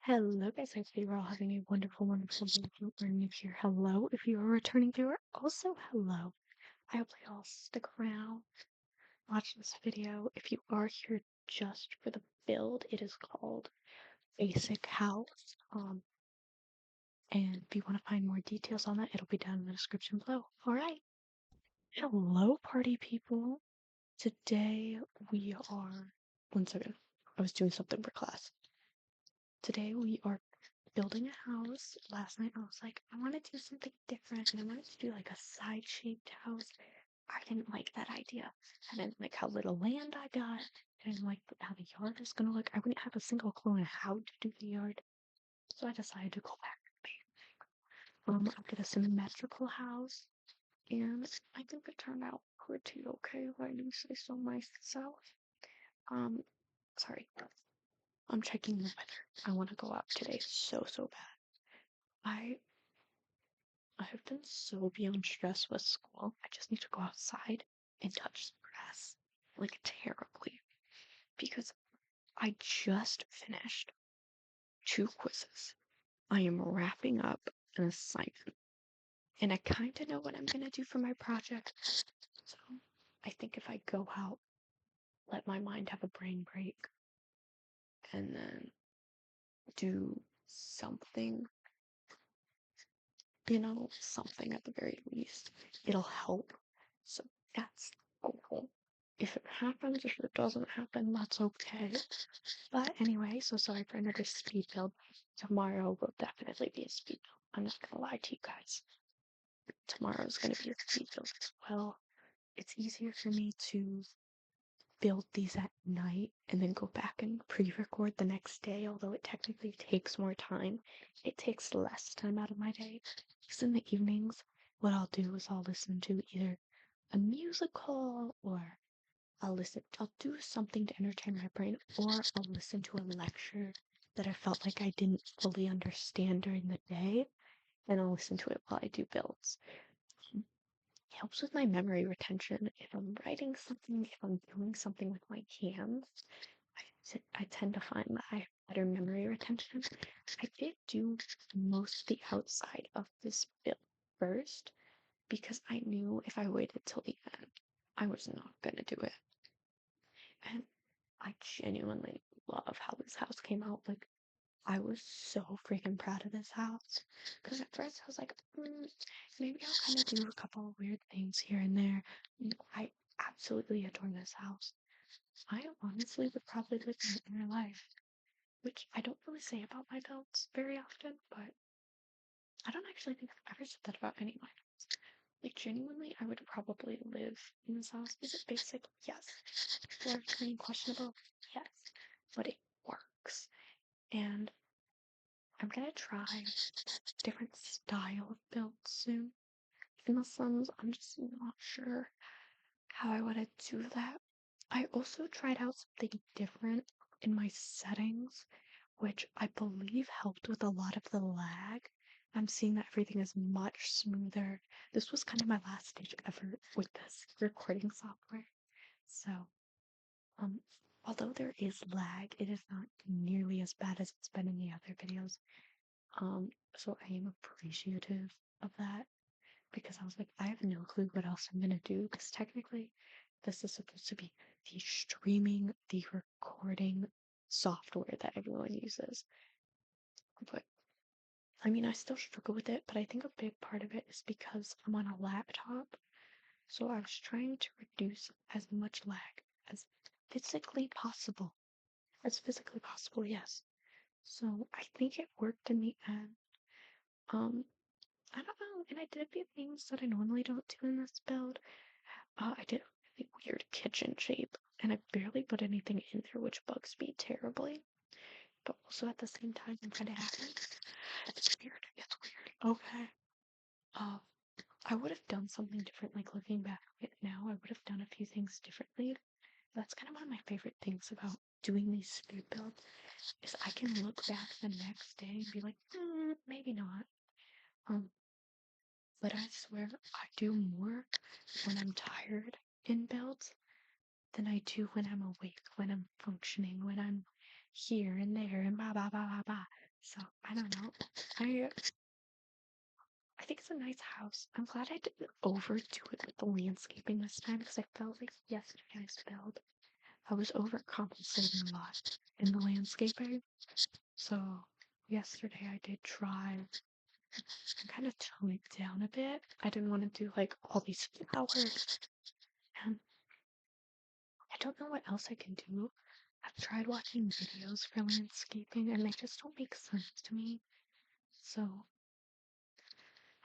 Hello guys, I hope you're all having a wonderful, wonderful day. If you are new here, hello. If you are a returning viewer, also hello. I hope you all stick around, watch this video. If you are here just for the build, it is called Basic House. And if you want to find more details on that, it'll be down in the description below. Alright. Hello party people. Today we are one second. I was doing something for class. Today we are building a house. Last night I was like, I want to do something different and I wanted to do like a side-shaped house. I didn't like that idea. I didn't like how little land I got. I didn't like how the yard is gonna look. I wouldn't have a single clue on how to do the yard. So I decided to go back. I'll get a symmetrical house and I think it turned out pretty okay if I do say so myself. Sorry. I'm checking the weather. I want to go out today so bad. I have been so beyond stress with school. I just need to go outside and touch the grass, like terribly, because I just finished 2 quizzes. I am wrapping up an assignment, and I kind of know what I'm going to do for my project. So I think if I go out, let my mind have a brain break, and then do something, something at the very least, it'll help. So that's cool. If it happens, if it doesn't happen, that's okay. But anyway, so sorry for another speed build. Tomorrow will definitely be a speed build. I'm not gonna lie to you guys. Tomorrow is gonna be a speed build as well. It's easier for me to build these at night and then go back and pre-record the next day, although it technically takes more time. It takes less time out of my day. Because in the evenings, what I'll do is I'll listen to either a musical or I'll do something to entertain my brain, or I'll listen to a lecture that I felt like I didn't fully understand during the day, and I'll listen to it while I do builds. It helps with my memory retention. If I'm writing something, if I'm doing something with my hands, I tend to find that I have better memory retention. I did do most of the outside of this build first, because I knew if I waited till the end, I was not gonna do it. And I genuinely love how this house came out. Like, I was so freaking proud of this house. Because at first I was like, maybe I'll kind of do a couple of weird things here and there. I absolutely adore this house. I honestly would probably live in it in real life, which I don't really say about my builds very often, but I don't actually think I've ever said that about any of my builds. Like, genuinely, I would probably live in this house. Is it basic? Yes. Is it questionable? Yes. But it works. And I'm gonna try different style of builds soon. In the Sims, I'm just not sure how I want to do that. I also tried out something different in my settings, which I believe helped with a lot of the lag. I'm seeing that everything is much smoother. This was kind of my last stage effort with this recording software. So, although there is lag, it is not nearly as bad as it's been in the other videos. So I am appreciative of that because I was like, I have no clue what else I'm gonna do because technically this is supposed to be the streaming, the recording software that everyone uses. But I mean, I still struggle with it, but I think a big part of it is because I'm on a laptop. So I was trying to reduce as much lag as physically possible. As physically possible, yes. So I think it worked in the end. I don't know, and I did a few things that I normally don't do in this build. I did a really weird kitchen shape, and I barely put anything in there, which bugs me terribly. But also at the same time, I'm kind of happy. It's weird. It's weird. Okay. Uh, I would have done something different, like looking back at it now, I would have done a few things differently. That's kind of one of my favorite things about doing these speed builds, is I can look back the next day and be like, maybe not. But I swear I do more when I'm tired in builds than I do when I'm awake, when I'm functioning, when I'm here and there and blah blah blah blah blah. So I don't know. I think it's a nice house. I'm glad I didn't overdo it with the landscaping this time because I felt like yesterday I was overcompensating a lot in the landscaping. So yesterday I did try and kind of tone it down a bit. I didn't want to do like all these flowers, and I don't know what else I can do. I've tried watching videos for landscaping and they just don't make sense to me. So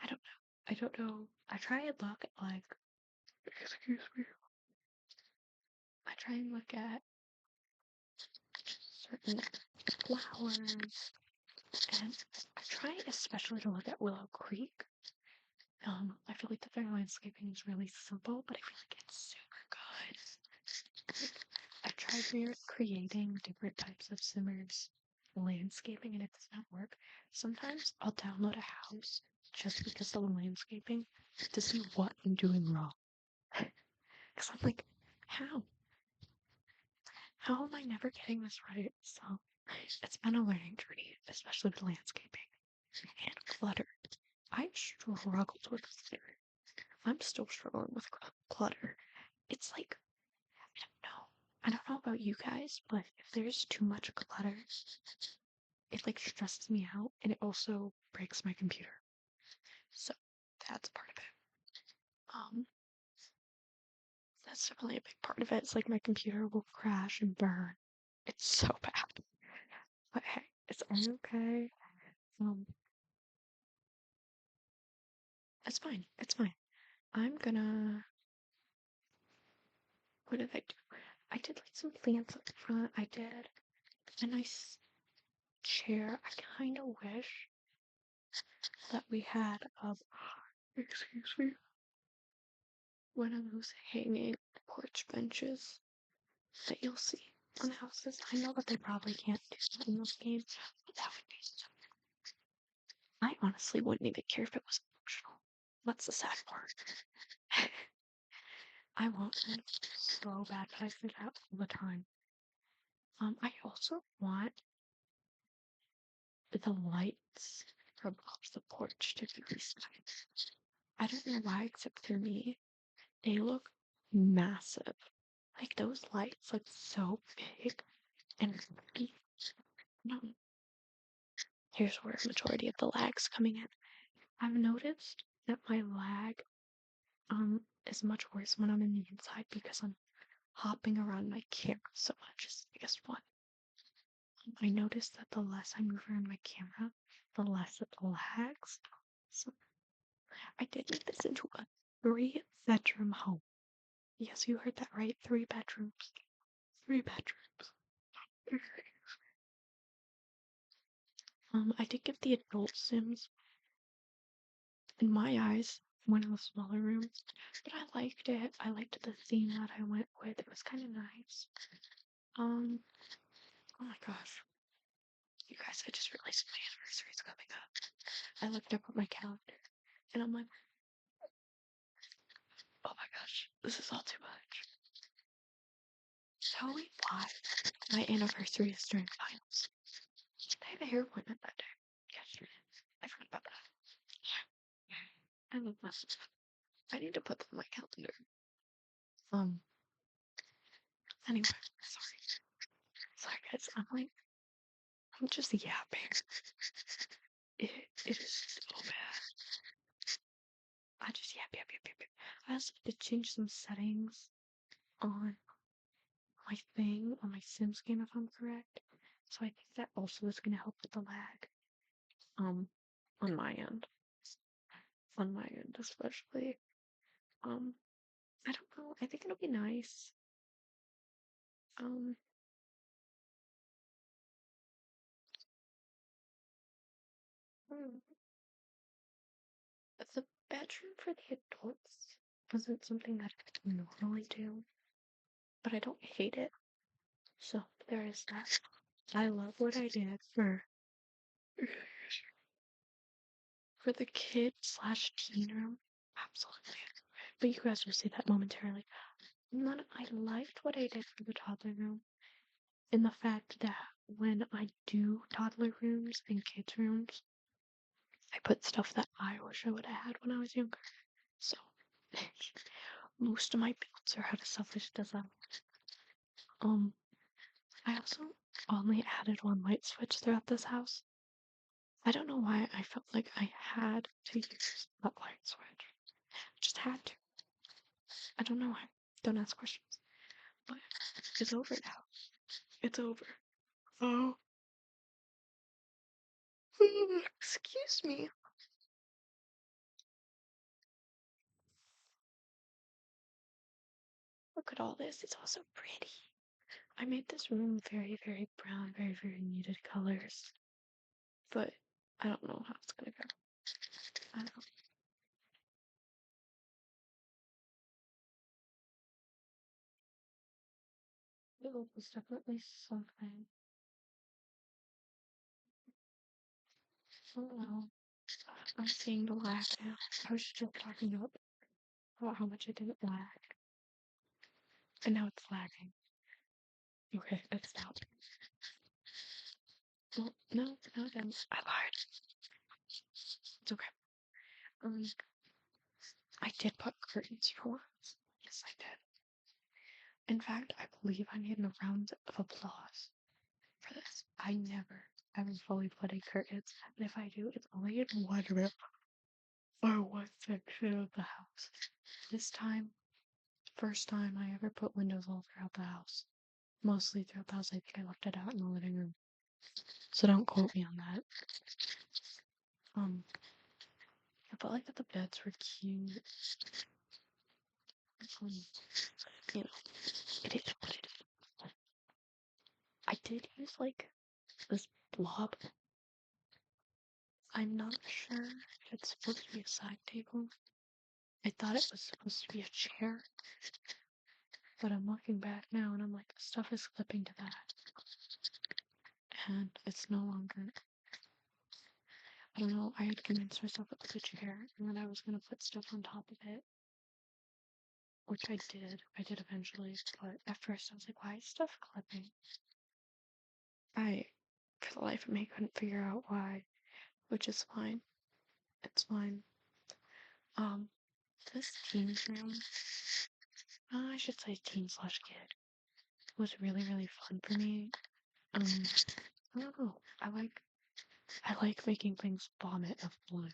I don't know. I don't know. I try and look at like, excuse me. I try and look at certain flowers, and I try especially to look at Willow Creek. I feel like the fair landscaping is really simple, but I feel like it's super good. I tried creating different types of Simmers landscaping and it does not work. Sometimes I'll download a house just because of the landscaping to see what I'm doing wrong. Because I'm like, how? How am I never getting this right? So it's been a learning journey, especially with landscaping and clutter. I struggled with clutter. I'm still struggling with clutter. It's like, I don't know. I don't know about you guys, but if there's too much clutter, it like stresses me out and it also breaks my computer. So that's part of it. That's definitely a big part of it. It's like my computer will crash and burn. It's so bad. But hey, it's all okay. Um, it's fine. It's fine. I'm gonna. What did I do? I did like some plants up front. I did a nice chair. I kind of wish that we had excuse me, one of those hanging porch benches that you'll see on houses. I know that they probably can't do that in those games, but that would be so. I honestly wouldn't even care if it was optional. That's the sad part. I want one so bad, but I say that all the time. I also want the lights from off the porch to be resized. I don't know why, except for me, they look massive. Like those lights look so big and big. No, here's where a majority of the lag's coming in. I've noticed that my lag is much worse when I'm in the inside because I'm hopping around my camera so much is the biggest one. I noticed that the less I move around my camera, the less it lags. So I did make this into a 3-bedroom home. Yes, you heard that right. 3 bedrooms. 3 bedrooms. I did give the adult Sims, in my eyes, one of the smaller rooms, but I liked it. I liked the theme that I went with. It was kind of nice. Oh my gosh. You guys, I just realized my anniversary is coming up. I looked up at my calendar and I'm like, oh my gosh, this is all too much. Tell me why my anniversary is during finals. I have a hair appointment that day. Yesterday. I forgot about that. I love that. I need to put that on my calendar. Anyway, sorry. Sorry guys, I'm just yapping. It is so bad. I just yap. I also did change some settings on my thing, on my Sims game if I'm correct. So I think that also is gonna help with the lag. On my end. On my end especially. I don't know. I think it'll be nice. Um hmm, the bedroom for the adults wasn't something that I normally do, but I don't hate it. So there is that. I love what I did for the kid slash teen room. Absolutely. But you guys will see that momentarily. And then I liked what I did for the toddler room in the fact that when I do toddler rooms and kids rooms, I put stuff that I wish I would have had when I was younger. So most of my builds are out of selfish desire. Um, I also only added one light switch throughout this house. I don't know why I felt like I had to use that light switch. I just had to. I don't know why. Don't ask questions. But it's over now. It's over. Oh. Excuse me. Look at all this. It's also pretty. I made this room very, very brown, very, very muted colors. But I don't know how it's gonna go. I don't know. It was definitely something. Oh no. I'm seeing the lag now. I was just talking about how much it didn't lag. And now it's lagging. Okay, it's stopped. Well, no, then I lied. It's okay. Um, I did put curtains for once. Yes, I did. In fact, I believe I need a round of applause for this. I never ever fully put in curtains, and if I do, it's only in one room or one section of the house. This time, first time I ever put windows all throughout the house. Mostly throughout the house, I think I left it out in the living room. So don't quote me on that. I felt like that the beds were cute. You know, it is what it is. I did use like this blob. I'm not sure if it's supposed to be a side table. I thought it was supposed to be a chair, but I'm looking back now and I'm like, stuff is clipping to that. And it's no longer. I don't know, I had convinced myself it was a chair and then I was gonna put stuff on top of it. Which I did. I did eventually, but at first I was like, why is stuff clipping? I, for the life of me, couldn't figure out why, which is fine. It's fine. Um, this teens room, I should say teen slash kid, was really, really fun for me. I don't know. I like making things vomit of blue.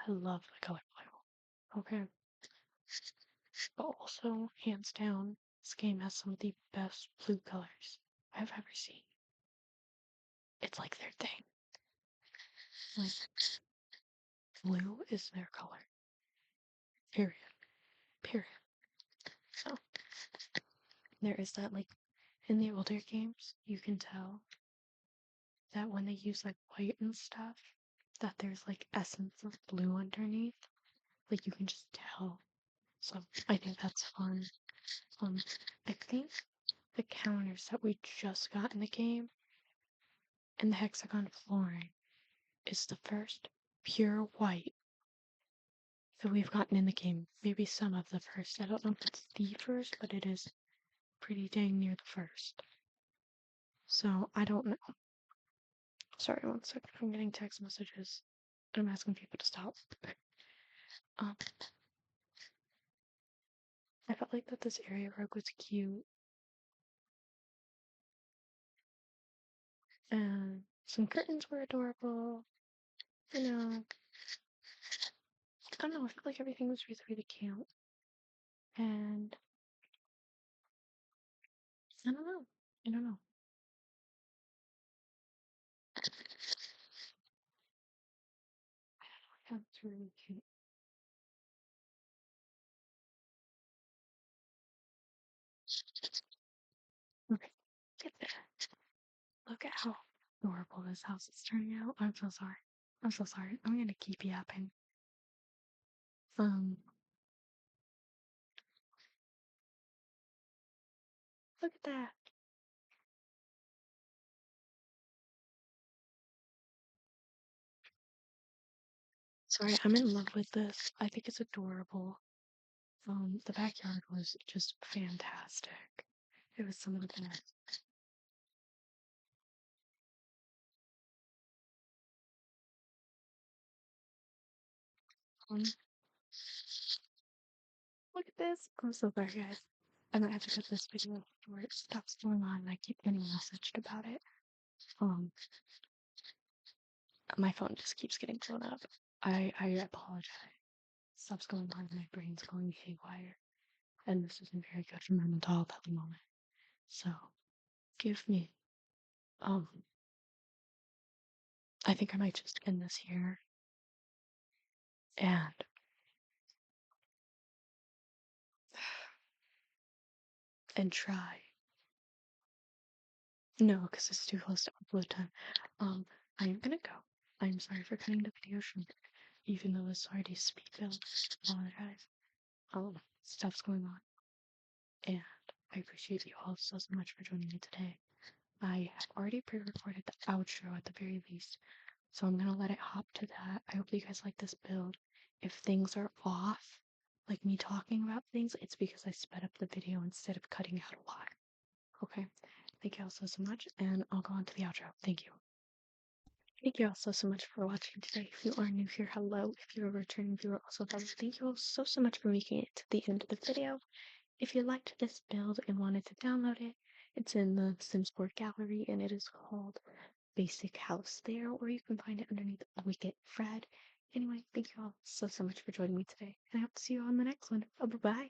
I love the color blue. Okay. But also, hands down, this game has some of the best blue colors I've ever seen. It's like their thing. Like, blue is their color. Period. Period. So, there is that, like, in the older games, you can tell that when they use, like, white and stuff, that there's, like, essence of blue underneath. Like, you can just tell. So, I think that's fun. I think the counters that we just got in the game and the hexagon flooring is the first pure white that we've gotten in the game. Maybe some of the first. I don't know if it's the first, but it is pretty dang near the first. So I don't know. Sorry, one second. I'm getting text messages. I'm asking people to stop. um, I felt like that this area rug was cute. And some curtains were adorable. You know, I don't know. I felt like everything was really, really cute. And I don't know. I don't know. I thought it was really cute. Okay, get there. Look at how adorable this house is turning out. I'm so sorry. I'm so sorry. I'm gonna keep yapping. Um, Look at that. Sorry, I'm in love with this. I think it's adorable. The backyard was just fantastic. It was some of the best. Look at this. I'm so sorry, guys. I might have to cut this video before it stops going on and I keep getting messaged about it. Um, my phone just keeps getting blown up. I apologize. Stuff's going on, my brain's going haywire. And this isn't very good for my mental health at the moment. So, give me. Um, I think I might just end this here and try. No, because it's too close to upload time. I am gonna go. I'm sorry for cutting the video short, even though it's already speed build. I apologize. Stuff's going on, and I appreciate you all so much for joining me today. I have already pre-recorded the outro at the very least, so I'm gonna let it hop to that. I hope you guys like this build. If things are off, like me talking about things, it's because I sped up the video instead of cutting out a lot. Okay, thank you all so much, and I'll go on to the outro. Thank you. Thank you all so much for watching today. If you are new here, hello. If you're a returning viewer, also hello. Thank you all so much for making it to the end of the video. If you liked this build and wanted to download it, it's in the Sims board gallery and it is called Basic House there, or you can find it underneath Wicketfred. Anyway, thank you all so much for joining me today, and I hope to see you on the next one. Bye-bye.